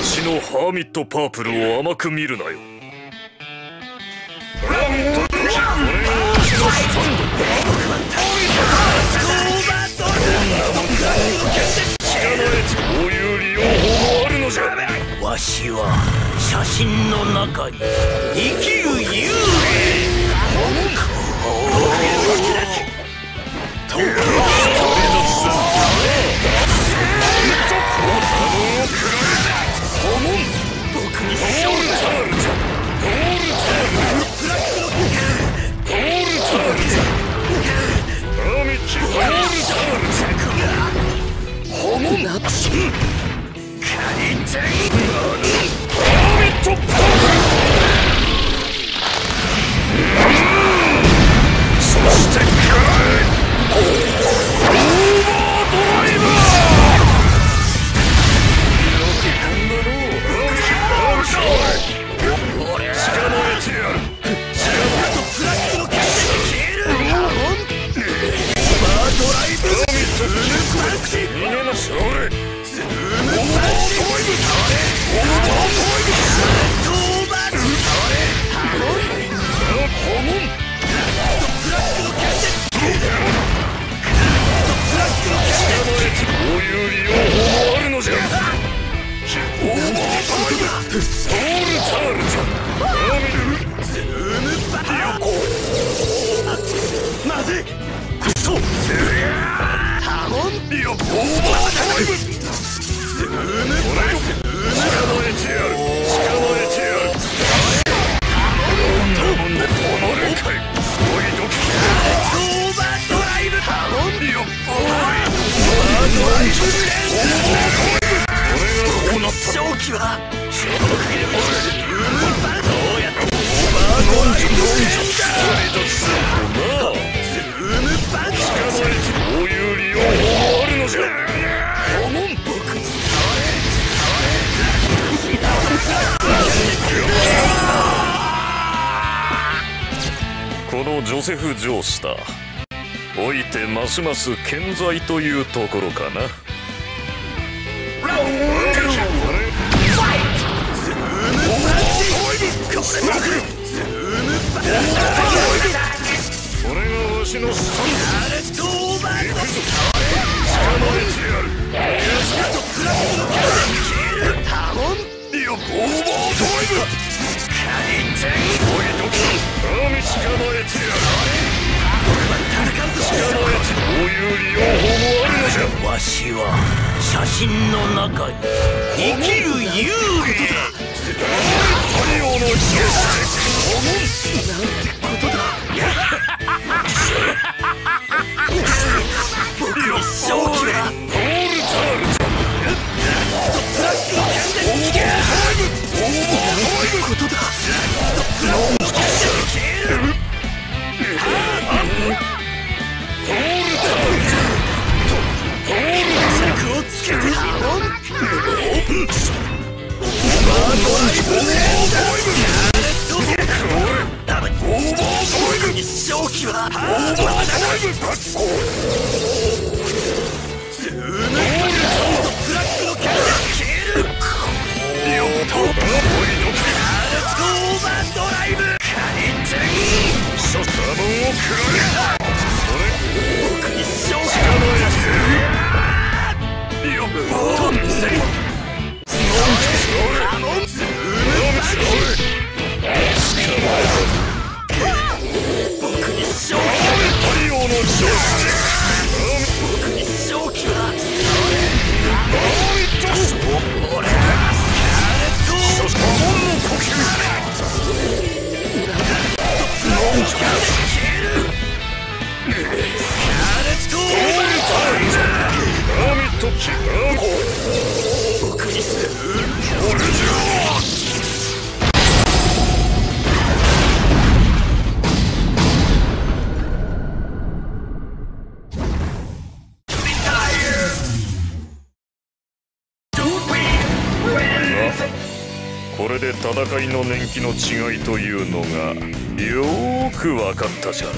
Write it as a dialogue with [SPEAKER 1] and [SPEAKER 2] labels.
[SPEAKER 1] しのハーミットパープルを甘く見るなよ。これがわしのスタンド。こういう利用法もあるのじゃ。
[SPEAKER 2] わしは写真の中に生きる幽霊。僕に勝利だ。
[SPEAKER 1] このジョセフ・ジョースターおいてますます健在というところかな。これがわしのスタンド。
[SPEAKER 2] わしは写真の中に生きる幽霊だ。
[SPEAKER 1] 太陽の日
[SPEAKER 2] なんてことだ。僕の正気はなんてことだ。正気は
[SPEAKER 1] これで戦いの年季の違いというのがよーく分かったじゃん。